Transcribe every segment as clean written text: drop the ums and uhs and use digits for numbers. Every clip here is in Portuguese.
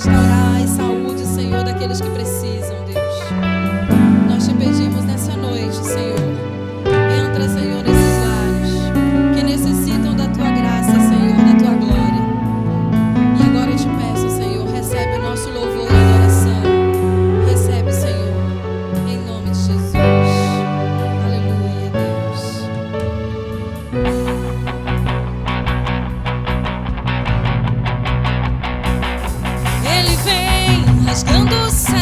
restaurar a saúde, Senhor, daqueles que precisam, Deus. Nós te pedimos nessa noite, Senhor. Entra, Senhor, nesses lares que necessitam da tua graça, Senhor, da tua glória. E agora eu te peço, Senhor, recebe o nosso louvor e adoração. Recebe, Senhor, em nome de Jesus. Aleluia, Deus. Ele vem rasgando o céu,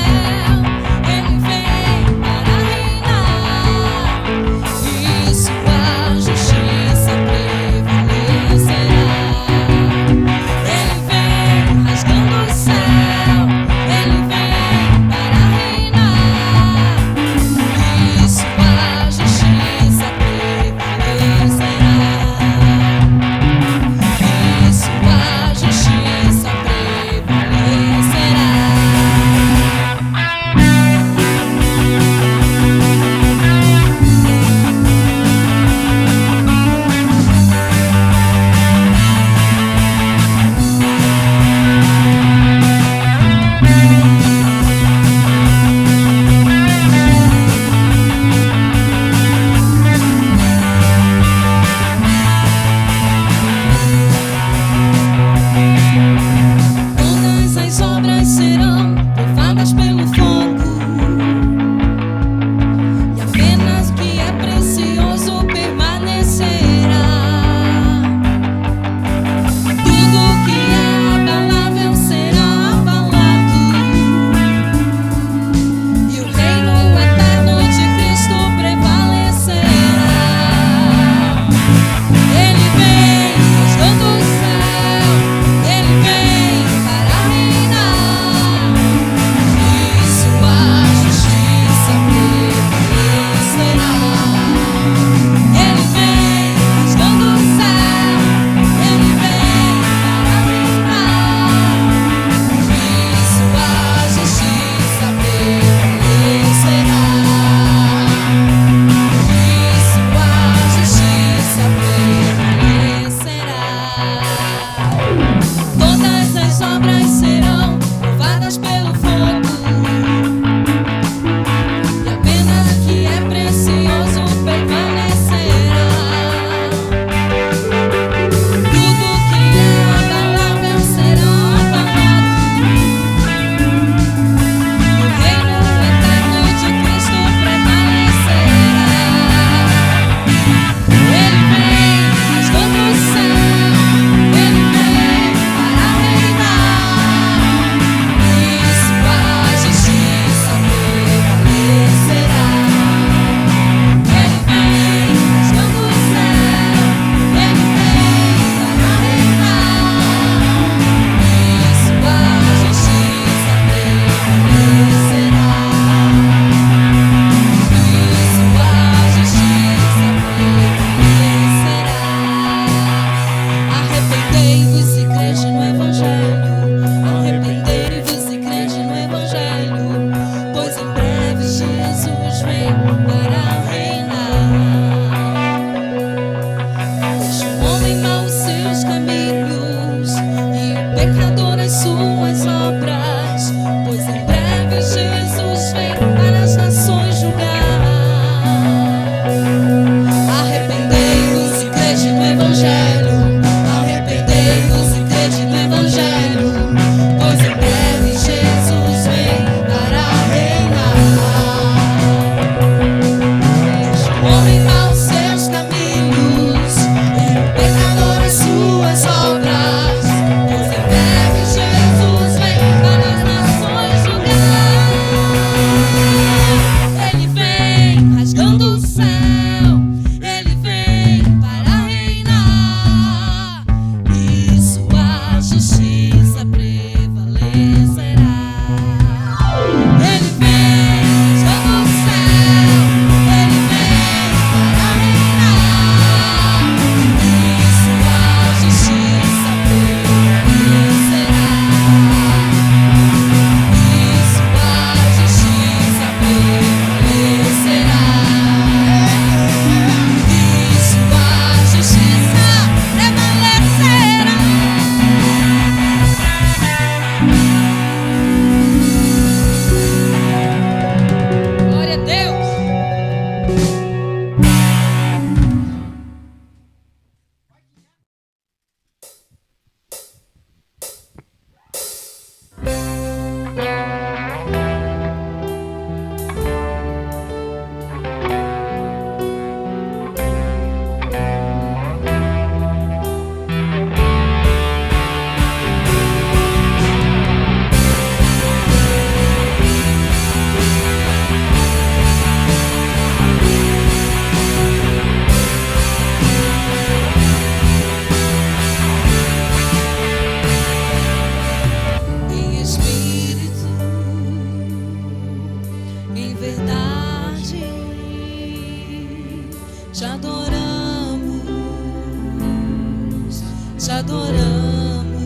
te adoramos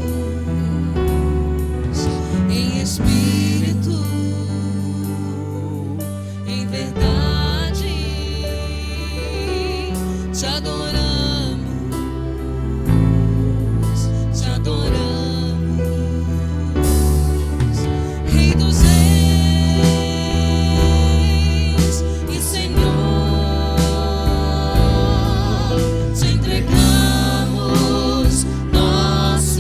em espírito, em verdade, te adoramos, te adoramos. Rei dos reis e Senhor, te entregamos nosso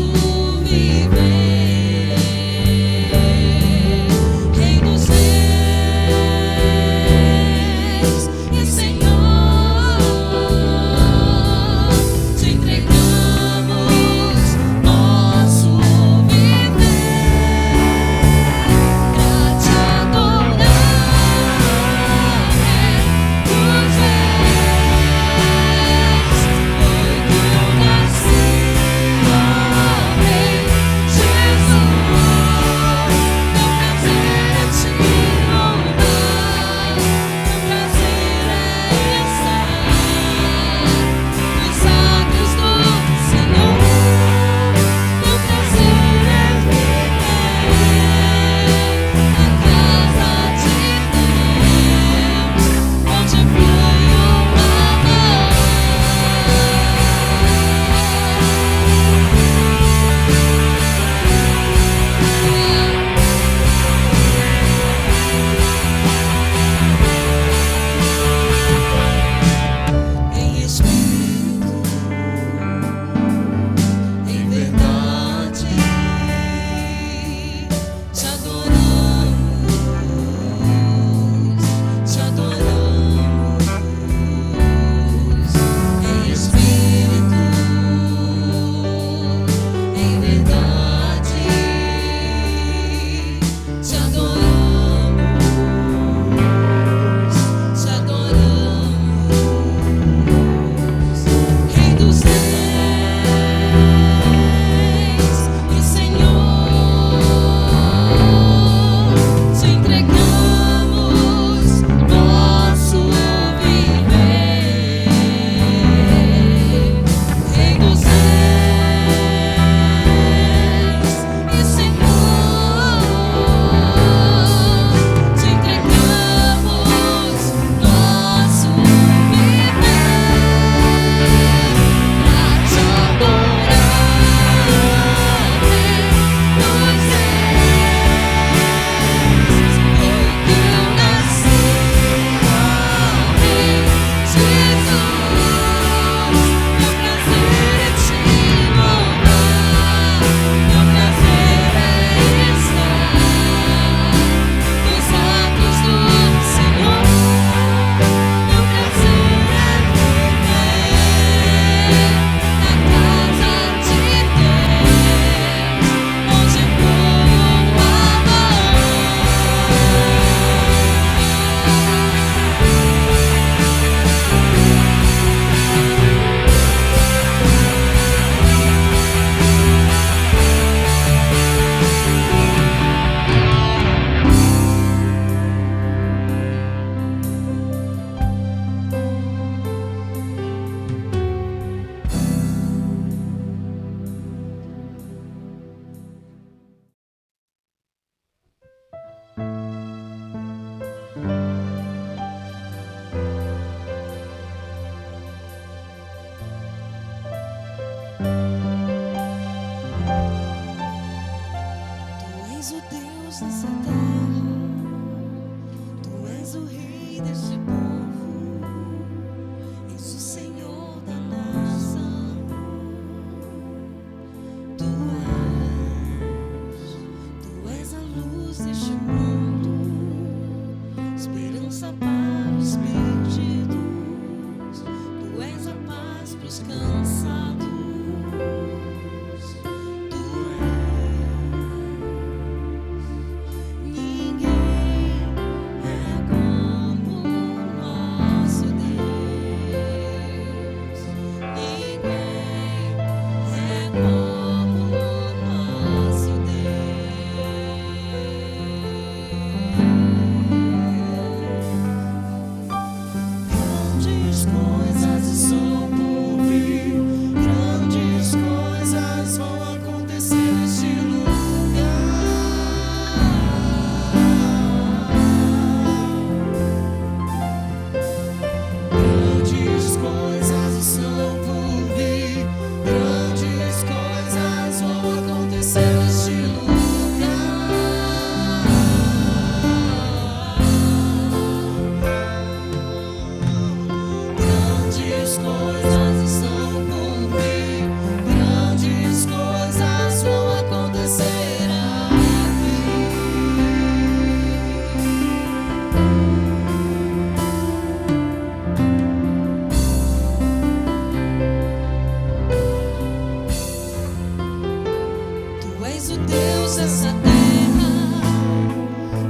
dessa terra.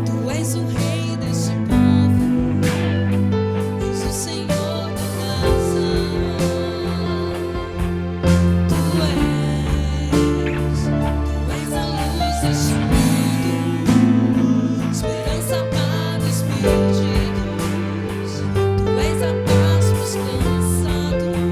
Tu és o rei deste povo, és o Senhor da nação. Tu és a luz deste mundo, esperança para os perdidos. Tu és a paz para os cansados.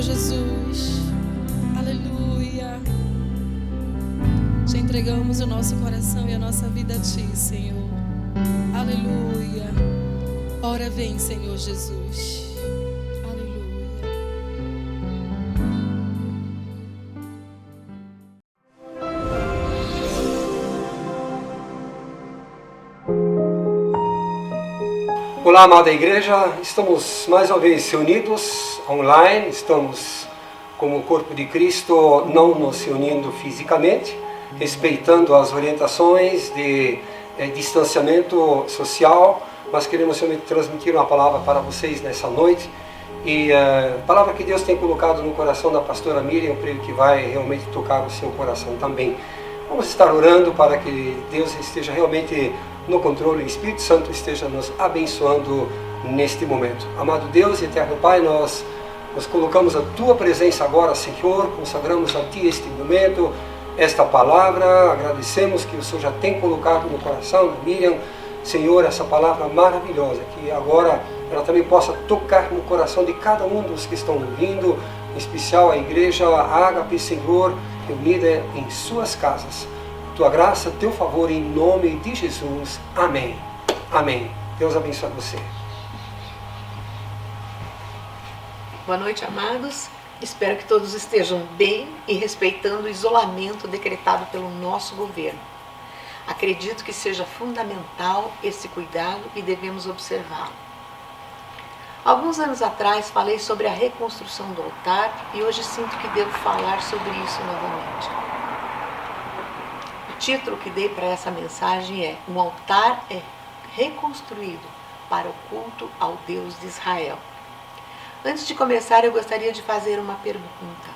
Jesus. Aleluia. Te entregamos o nosso coração e a nossa vida a Ti, Senhor. Aleluia. Ora vem, Senhor Jesus. Olá, amada igreja, estamos mais uma vez reunidos online, estamos como corpo de Cristo, não nos reunindo fisicamente, respeitando as orientações de distanciamento social, mas queremos realmente transmitir uma palavra para vocês nessa noite, e a palavra que Deus tem colocado no coração da pastora Miriam, eu creio que vai realmente tocar o seu coração também. Vamos estar orando para que Deus esteja realmente no controle, o Espírito Santo esteja nos abençoando neste momento. Amado Deus e eterno Pai, nós colocamos a Tua presença agora, Senhor, consagramos a Ti este momento, esta palavra, agradecemos que o Senhor já tem colocado no coração da Miriam, Senhor, essa palavra maravilhosa, que agora ela também possa tocar no coração de cada um dos que estão ouvindo, em especial a igreja Ágape, Senhor, reunida em suas casas. Tua graça, Teu favor, em nome de Jesus. Amém. Amém. Deus abençoe você. Boa noite, amados. Espero que todos estejam bem e respeitando o isolamento decretado pelo nosso governo. Acredito que seja fundamental esse cuidado e devemos observá-lo. Alguns anos atrás falei sobre a reconstrução do altar e hoje sinto que devo falar sobre isso novamente. O título que dei para essa mensagem é: um altar é reconstruído para o culto ao Deus de Israel. Antes de começar, eu gostaria de fazer uma pergunta.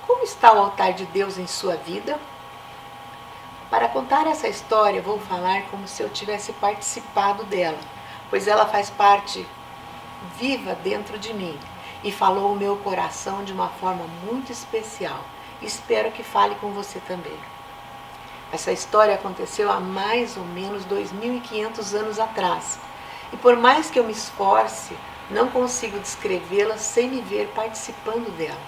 Como está o altar de Deus em sua vida? Para contar essa história, vou falar como se eu tivesse participado dela, pois ela faz parte viva dentro de mim e falou o meu coração de uma forma muito especial. Espero que fale com você também. Essa história aconteceu há mais ou menos 2.500 anos atrás. E por mais que eu me esforce, não consigo descrevê-la sem me ver participando dela.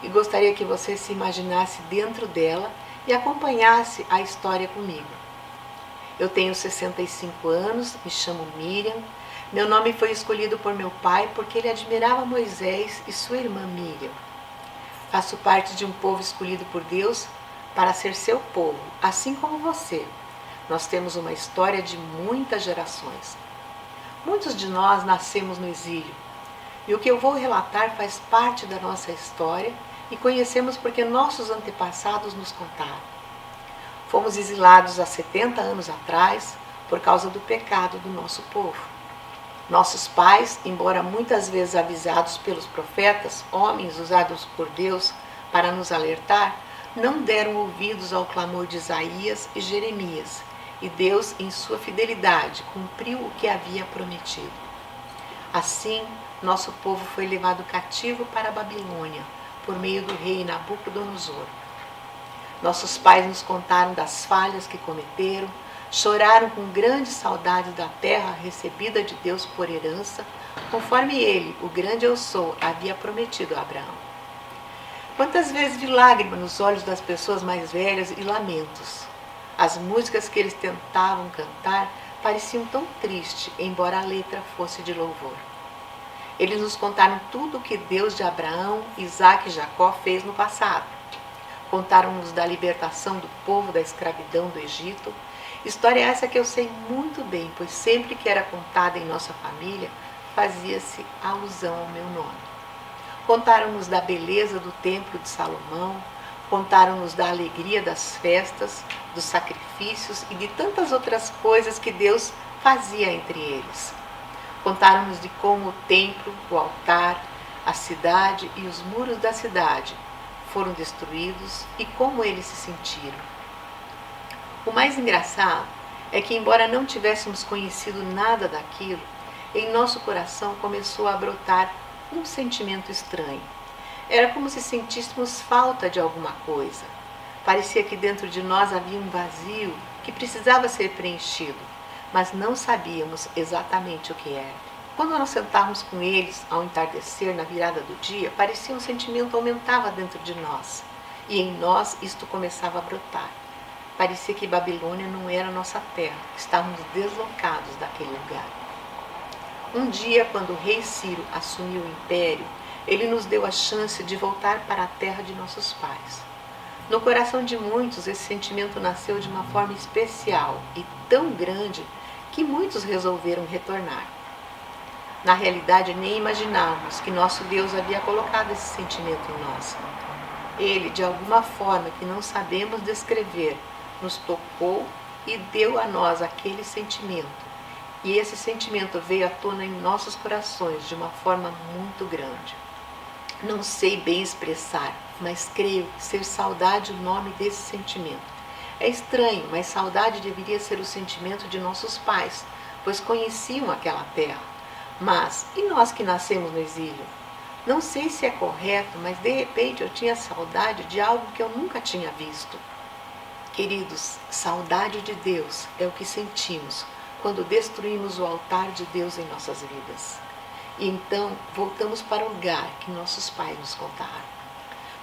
E gostaria que você se imaginasse dentro dela e acompanhasse a história comigo. Eu tenho 65 anos, me chamo Miriam. Meu nome foi escolhido por meu pai porque ele admirava Moisés e sua irmã Miriam. Faço parte de um povo escolhido por Deus para ser seu povo, assim como você. Nós temos uma história de muitas gerações. Muitos de nós nascemos no exílio, e o que eu vou relatar faz parte da nossa história e conhecemos porque nossos antepassados nos contaram. Fomos exilados há 70 anos atrás por causa do pecado do nosso povo. Nossos pais, embora muitas vezes avisados pelos profetas, homens usados por Deus para nos alertar, não deram ouvidos ao clamor de Isaías e Jeremias, e Deus, em sua fidelidade, cumpriu o que havia prometido. Assim, nosso povo foi levado cativo para a Babilônia, por meio do rei Nabucodonosor. Nossos pais nos contaram das falhas que cometeram, choraram com grande saudade da terra recebida de Deus por herança, conforme ele, o grande eu sou, havia prometido a Abraão. Quantas vezes vi lágrimas nos olhos das pessoas mais velhas e lamentos. As músicas que eles tentavam cantar pareciam tão tristes, embora a letra fosse de louvor. Eles nos contaram tudo o que Deus de Abraão, Isaque e Jacó fez no passado. Contaram-nos da libertação do povo da escravidão do Egito. História essa que eu sei muito bem, pois sempre que era contada em nossa família, fazia-se alusão ao meu nome. Contaram-nos da beleza do templo de Salomão, contaram-nos da alegria das festas, dos sacrifícios e de tantas outras coisas que Deus fazia entre eles. Contaram-nos de como o templo, o altar, a cidade e os muros da cidade foram destruídos e como eles se sentiram. O mais engraçado é que, embora não tivéssemos conhecido nada daquilo, em nosso coração começou a brotar um sentimento estranho. Era como se sentíssemos falta de alguma coisa. Parecia que dentro de nós havia um vazio que precisava ser preenchido, mas não sabíamos exatamente o que era. Quando nós sentávamos com eles ao entardecer, na virada do dia, parecia um sentimento aumentava dentro de nós. E em nós isto começava a brotar. Parecia que Babilônia não era nossa terra, estávamos deslocados daquele lugar. Um dia, quando o rei Ciro assumiu o império, ele nos deu a chance de voltar para a terra de nossos pais. No coração de muitos, esse sentimento nasceu de uma forma especial e tão grande que muitos resolveram retornar. Na realidade, nem imaginávamos que nosso Deus havia colocado esse sentimento em nós. Ele, de alguma forma que não sabemos descrever, nos tocou e deu a nós aquele sentimento. E esse sentimento veio à tona em nossos corações de uma forma muito grande. Não sei bem expressar, mas creio ser saudade o nome desse sentimento. É estranho, mas saudade deveria ser o sentimento de nossos pais, pois conheciam aquela terra. Mas, e nós que nascemos no exílio? Não sei se é correto, mas de repente eu tinha saudade de algo que eu nunca tinha visto. Queridos, saudade de Deus é o que sentimos quando destruímos o altar de Deus em nossas vidas. E então voltamos para o lugar que nossos pais nos contaram.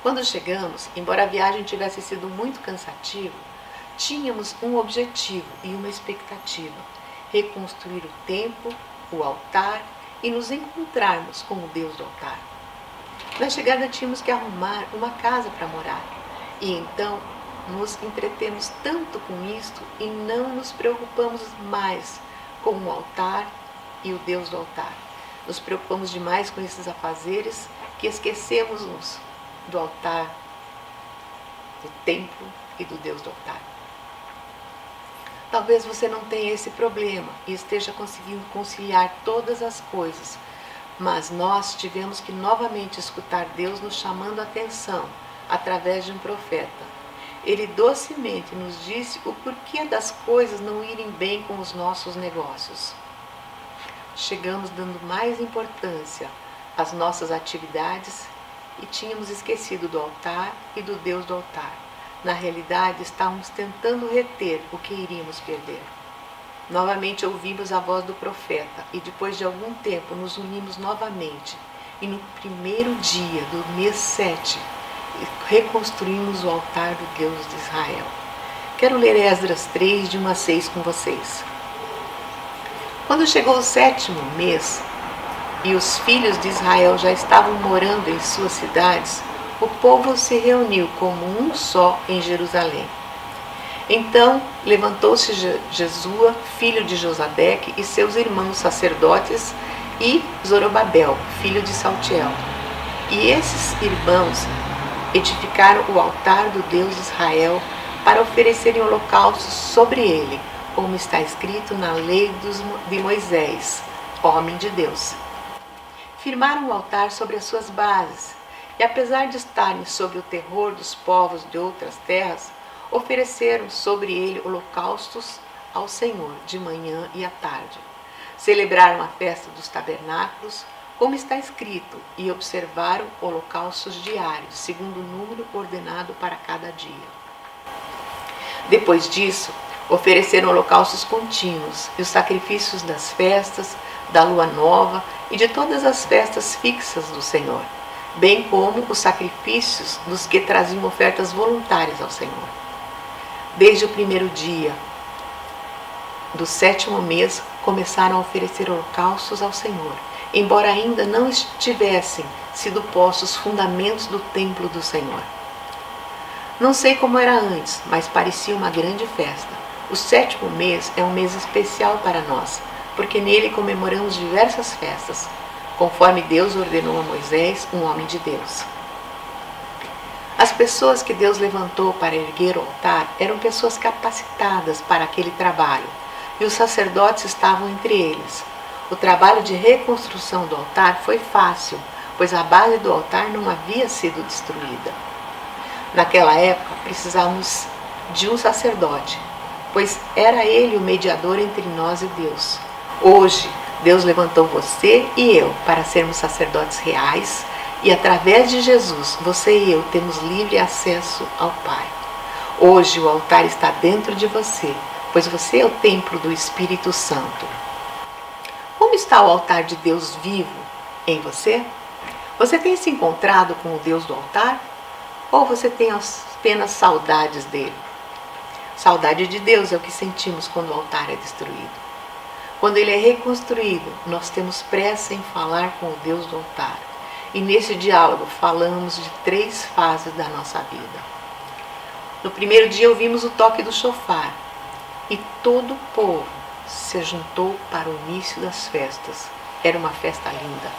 Quando chegamos, embora a viagem tivesse sido muito cansativa, tínhamos um objetivo e uma expectativa: reconstruir o templo, o altar e nos encontrarmos com o Deus do altar. Na chegada tínhamos que arrumar uma casa para morar. E então nos entretemos tanto com isto e não nos preocupamos mais com o altar e o Deus do altar. Nos preocupamos demais com esses afazeres que esquecemos-nos do altar, do templo e do Deus do altar. Talvez você não tenha esse problema e esteja conseguindo conciliar todas as coisas, mas nós tivemos que novamente escutar Deus nos chamando a atenção através de um profeta. Ele docemente nos disse o porquê das coisas não irem bem com os nossos negócios. Chegamos dando mais importância às nossas atividades e tínhamos esquecido do altar e do Deus do altar. Na realidade, estávamos tentando reter o que iríamos perder. Novamente ouvimos a voz do profeta e depois de algum tempo nos unimos novamente. E no primeiro dia do mês 7, reconstruímos o altar do Deus de Israel. Quero ler Esdras 3, de 1 a 6 com vocês. Quando chegou o 7º mês e os filhos de Israel já estavam morando em suas cidades, o povo se reuniu como um só em Jerusalém. Então levantou-se Jesua, filho de Josadeque, e seus irmãos sacerdotes, e Zorobabel, filho de Saltiel. E esses irmãos edificaram o altar do Deus de Israel para oferecerem holocaustos sobre ele, como está escrito na lei de Moisés, homem de Deus. Firmaram o altar sobre as suas bases, e apesar de estarem sob o terror dos povos de outras terras, ofereceram sobre ele holocaustos ao Senhor de manhã e à tarde. Celebraram a festa dos tabernáculos, como está escrito, e observaram holocaustos diários, segundo o número ordenado para cada dia. Depois disso, ofereceram holocaustos contínuos e os sacrifícios das festas, da lua nova e de todas as festas fixas do Senhor, bem como os sacrifícios dos que traziam ofertas voluntárias ao Senhor. Desde o primeiro dia do 7º mês, começaram a oferecer holocaustos ao Senhor, embora ainda não tivessem sido postos os fundamentos do templo do Senhor. Não sei como era antes, mas parecia uma grande festa. O 7º mês é um mês especial para nós, porque nele comemoramos diversas festas, conforme Deus ordenou a Moisés, um homem de Deus. As pessoas que Deus levantou para erguer o altar eram pessoas capacitadas para aquele trabalho, e os sacerdotes estavam entre eles. O trabalho de reconstrução do altar foi fácil, pois a base do altar não havia sido destruída. Naquela época, precisávamos de um sacerdote, pois era ele o mediador entre nós e Deus. Hoje, Deus levantou você e eu para sermos sacerdotes reais, e através de Jesus, você e eu temos livre acesso ao Pai. Hoje o altar está dentro de você, pois você é o templo do Espírito Santo. Como está o altar de Deus vivo em você? Você tem se encontrado com o Deus do altar? Ou você tem apenas saudades dele? Saudade de Deus é o que sentimos quando o altar é destruído. Quando ele é reconstruído, nós temos pressa em falar com o Deus do altar. E nesse diálogo falamos de 3 fases da nossa vida. No primeiro dia ouvimos o toque do chofar e todo o povo se juntou para o início das festas. Era uma festa linda.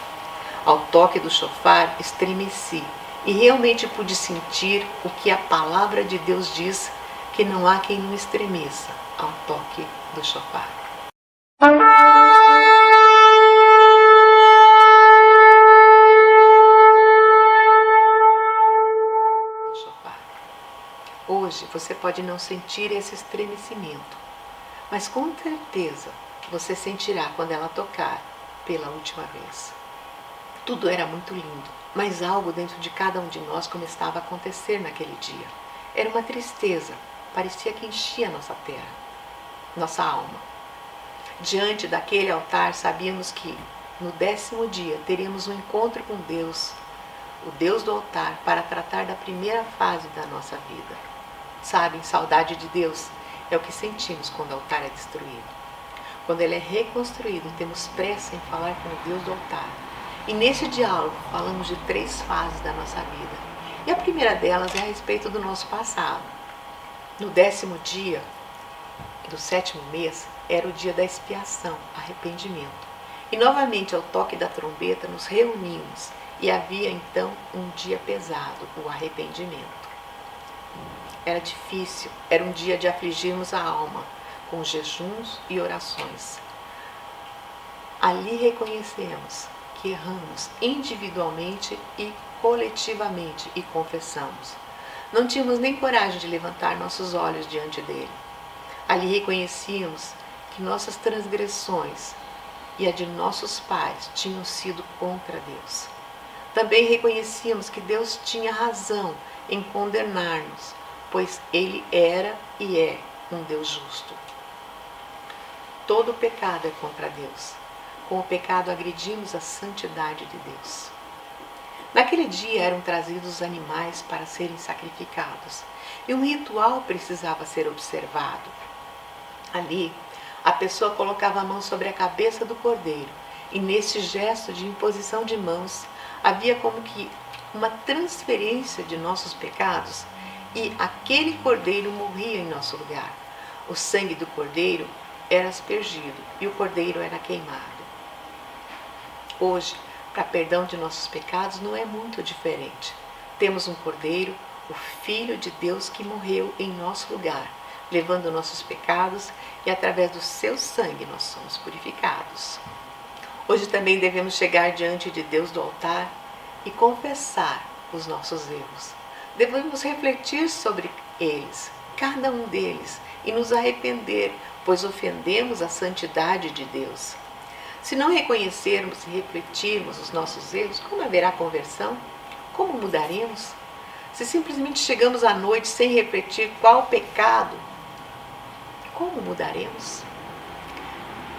Ao toque do chofar estremeci e realmente pude sentir o que a palavra de Deus diz, que não há quem não estremeça ao toque do chofar. Hoje você pode não sentir esse estremecimento, mas com certeza você sentirá quando ela tocar pela última vez. Tudo era muito lindo, mas algo dentro de cada um de nós começava a acontecer naquele dia. Era uma tristeza, parecia que enchia nossa terra, nossa alma. Diante daquele altar sabíamos que no 10º dia teríamos um encontro com Deus, o Deus do altar, para tratar da primeira fase da nossa vida. Sabem, saudade de Deus é o que sentimos quando o altar é destruído. Quando ele é reconstruído, temos pressa em falar com o Deus do altar. E nesse diálogo falamos de 3 fases da nossa vida. E a primeira delas é a respeito do nosso passado. No 10º dia do 7º mês era o dia da expiação, arrependimento. E novamente ao toque da trombeta nos reunimos e havia então um dia pesado, o arrependimento. Era difícil, era um dia de afligirmos a alma, com jejuns e orações. Ali reconhecemos que erramos individualmente e coletivamente e confessamos. Não tínhamos nem coragem de levantar nossos olhos diante dele. Ali reconhecíamos que nossas transgressões e a de nossos pais tinham sido contra Deus. Também reconhecíamos que Deus tinha razão em condenar-nos, pois ele era e é um Deus justo. Todo pecado é contra Deus. Com o pecado agredimos a santidade de Deus. Naquele dia eram trazidos os animais para serem sacrificados e um ritual precisava ser observado. Ali, a pessoa colocava a mão sobre a cabeça do cordeiro e nesse gesto de imposição de mãos havia como que uma transferência de nossos pecados e aquele cordeiro morria em nosso lugar. O sangue do cordeiro era aspergido e o cordeiro era queimado. Hoje, para perdão de nossos pecados, não é muito diferente. Temos um cordeiro, o Filho de Deus, que morreu em nosso lugar, levando nossos pecados e através do seu sangue nós somos purificados. Hoje também devemos chegar diante de Deus do altar e confessar os nossos erros. Devemos refletir sobre eles, cada um deles, e nos arrepender, pois ofendemos a santidade de Deus. Se não reconhecermos e refletirmos os nossos erros, como haverá conversão? Como mudaremos? Se simplesmente chegamos à noite sem refletir qual pecado, como mudaremos?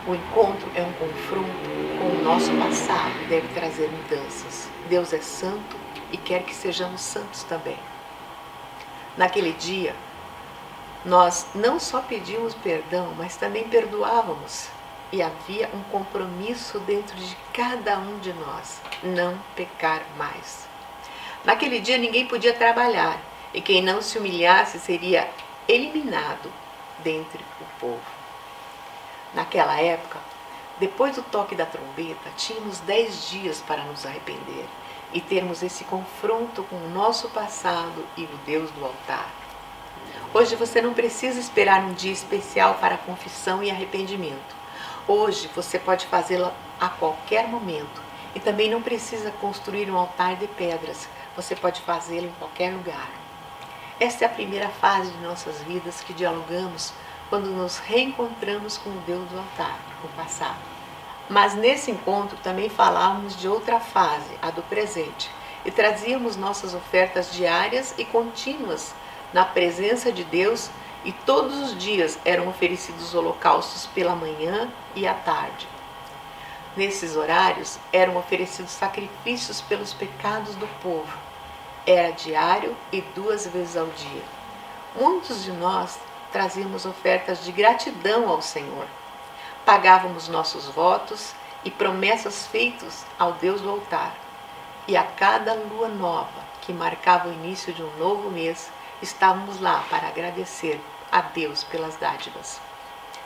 O encontro é um confronto com o nosso passado, deve trazer mudanças. Deus é santo e quer que sejamos santos também. Naquele dia, nós não só pedimos perdão, mas também perdoávamos. E havia um compromisso dentro de cada um de nós, não pecar mais. Naquele dia ninguém podia trabalhar e quem não se humilhasse seria eliminado dentre o povo. Naquela época, depois do toque da trombeta, tínhamos 10 dias para nos arrepender e termos esse confronto com o nosso passado e o Deus do altar. Hoje você não precisa esperar um dia especial para confissão e arrependimento. Hoje você pode fazê-la a qualquer momento e também não precisa construir um altar de pedras, você pode fazê-lo em qualquer lugar. Esta é a primeira fase de nossas vidas que dialogamos quando nos reencontramos com o Deus do altar, no passado. Mas nesse encontro também falávamos de outra fase, a do presente, e trazíamos nossas ofertas diárias e contínuas na presença de Deus. E todos os dias eram oferecidos holocaustos pela manhã e à tarde. Nesses horários eram oferecidos sacrifícios pelos pecados do povo. Era diário e 2 vezes ao dia. Muitos de nós trazíamos ofertas de gratidão ao Senhor. Pagávamos nossos votos e promessas feitas ao Deus do altar. E a cada lua nova, que marcava o início de um novo mês, estávamos lá para agradecer a Deus pelas dádivas.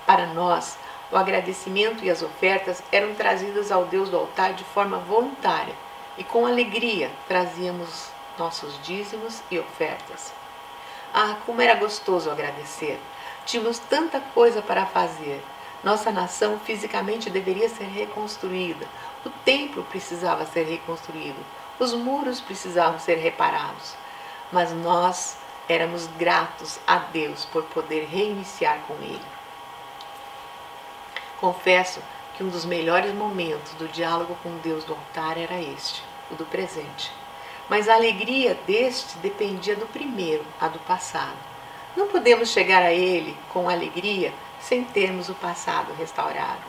Para nós, o agradecimento e as ofertas eram trazidas ao Deus do altar de forma voluntária e com alegria trazíamos nossos dízimos e ofertas. Ah, como era gostoso agradecer! Tínhamos tanta coisa para fazer. Nossa nação fisicamente deveria ser reconstruída. O templo precisava ser reconstruído. Os muros precisavam ser reparados. Mas nós éramos gratos a Deus por poder reiniciar com Ele. Confesso que um dos melhores momentos do diálogo com Deus do altar era este, o do presente. Mas a alegria deste dependia do primeiro, a do passado. Não podemos chegar a Ele com alegria sem termos o passado restaurado.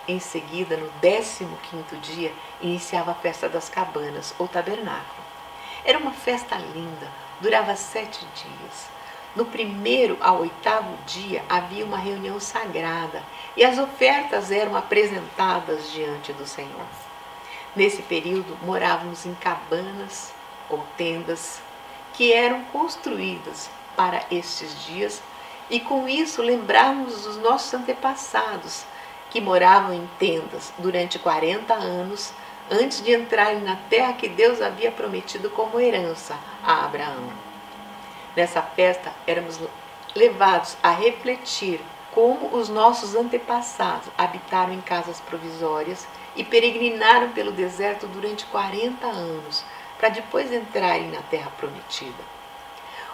Em seguida, no 15º dia, iniciava a festa das cabanas, ou tabernáculo. Era uma festa linda, durava 7 dias. No 1º ao 8º dia havia uma reunião sagrada e as ofertas eram apresentadas diante do Senhor. Nesse período morávamos em cabanas ou tendas que eram construídas para estes dias e com isso lembrávamos dos nossos antepassados que moravam em tendas durante 40 anos antes de entrarem na terra que Deus havia prometido como herança a Abraão. Nessa festa éramos levados a refletir como os nossos antepassados habitaram em casas provisórias e peregrinaram pelo deserto durante 40 anos, para depois entrarem na terra prometida.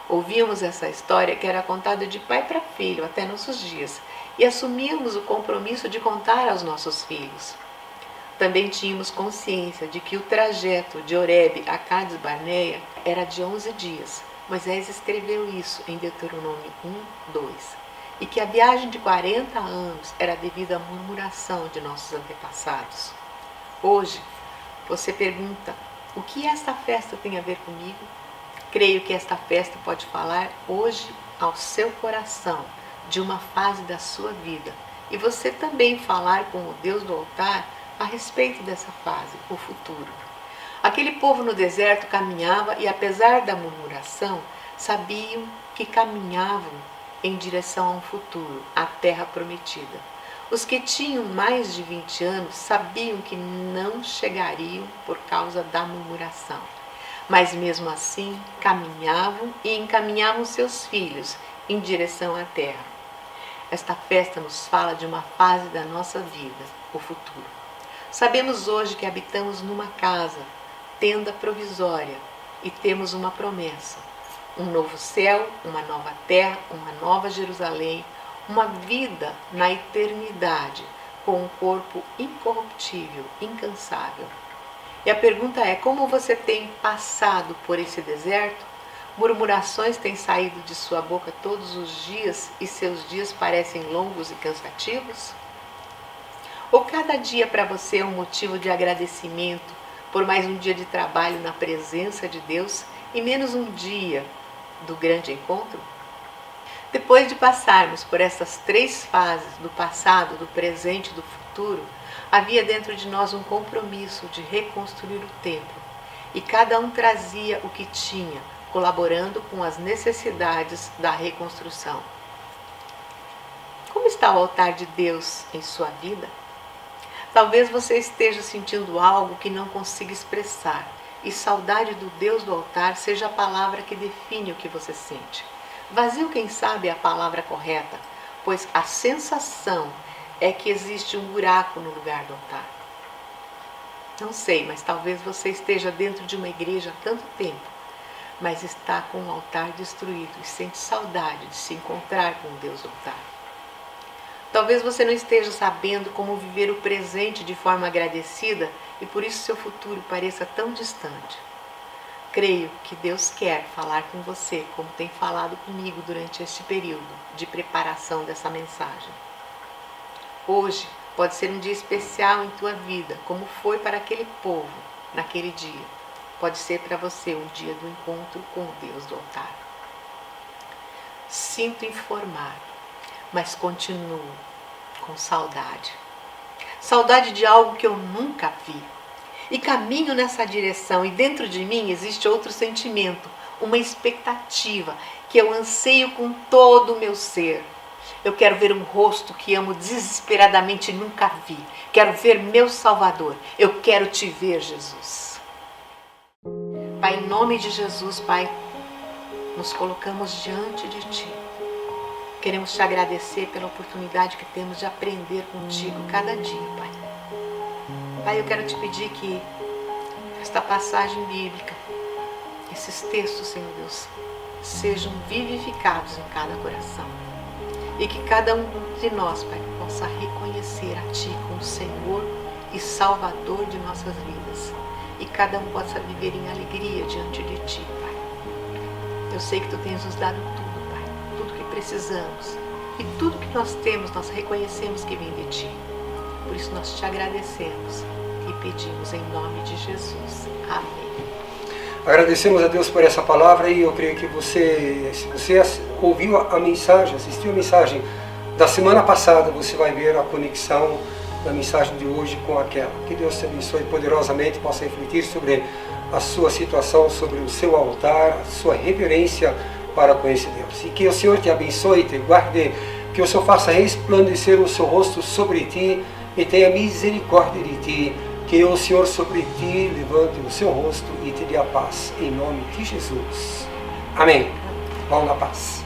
Ouvíamos essa história que era contada de pai para filho até nossos dias e assumíamos o compromisso de contar aos nossos filhos. Também tínhamos consciência de que o trajeto de Horebe a Cádiz Barneia era de 11 dias. Moisés escreveu isso em Deuteronômio 1:2, e que a viagem de 40 anos era devido à murmuração de nossos antepassados. Hoje, você pergunta, o que esta festa tem a ver comigo? Creio que esta festa pode falar hoje ao seu coração de uma fase da sua vida, e você também falar com o Deus do altar a respeito dessa fase, o futuro. Aquele povo no deserto caminhava e, apesar da murmuração, sabiam que caminhavam em direção a um futuro, a terra prometida. Os que tinham mais de 20 anos sabiam que não chegariam por causa da murmuração. Mas mesmo assim, caminhavam e encaminhavam seus filhos em direção à terra. Esta festa nos fala de uma fase da nossa vida, o futuro. Sabemos hoje que habitamos numa casa, tenda provisória, e temos uma promessa: um novo céu, uma nova terra, uma nova Jerusalém, uma vida na eternidade, com um corpo incorruptível, incansável. E a pergunta é: como você tem passado por esse deserto? Murmurações têm saído de sua boca todos os dias e seus dias parecem longos e cansativos? Ou cada dia para você é um motivo de agradecimento por mais um dia de trabalho na presença de Deus e menos um dia do grande encontro? Depois de passarmos por essas 3 fases do passado, do presente e do futuro, havia dentro de nós um compromisso de reconstruir o templo, e cada um trazia o que tinha, colaborando com as necessidades da reconstrução. Como está o altar de Deus em sua vida? Talvez você esteja sentindo algo que não consiga expressar, e saudade do Deus do altar seja a palavra que define o que você sente. Vazio, quem sabe, é a palavra correta, pois a sensação é que existe um buraco no lugar do altar. Não sei, mas talvez você esteja dentro de uma igreja há tanto tempo, mas está com o altar destruído e sente saudade de se encontrar com o Deus do altar. Talvez você não esteja sabendo como viver o presente de forma agradecida e por isso seu futuro pareça tão distante. Creio que Deus quer falar com você como tem falado comigo durante este período de preparação dessa mensagem. Hoje, Pode ser um dia especial em tua vida, como foi para aquele povo naquele dia. Pode ser para você um dia do encontro com o Deus do altar. Sinto informar, mas continuo com saudade. Saudade de algo que eu nunca vi. E caminho nessa direção, e dentro de mim existe outro sentimento, uma expectativa que eu anseio com todo o meu ser. Eu quero ver um rosto que amo desesperadamente e nunca vi. Quero ver meu Salvador. Eu quero te ver, Jesus. Pai, em nome de Jesus, Pai, nos colocamos diante de Ti. Queremos Te agradecer pela oportunidade que temos de aprender contigo cada dia, Pai. Pai, eu quero Te pedir que esta passagem bíblica, esses textos, Senhor Deus, sejam vivificados em cada coração. E que cada um de nós, Pai, possa reconhecer a Ti como Senhor e Salvador de nossas vidas. E cada um possa viver em alegria diante de Ti, Pai. Eu sei que Tu tens nos dado tudo, Pai, tudo que precisamos. E tudo que nós temos, nós reconhecemos que vem de Ti. Por isso nós Te agradecemos e pedimos em nome de Jesus. Amém. Agradecemos a Deus por essa palavra e eu creio que você, se você ouviu a mensagem, assistiu a mensagem da semana passada, você vai ver a conexão da mensagem de hoje com aquela. Que Deus te abençoe poderosamente, possa refletir sobre a sua situação, sobre o seu altar, a sua reverência para com esse Deus. E que o Senhor te abençoe, te guarde, que o Senhor faça resplandecer o seu rosto sobre ti e tenha misericórdia de ti. Que o Senhor sobre ti levante o seu rosto e te dê a paz, em nome de Jesus. Amém. Vão na paz.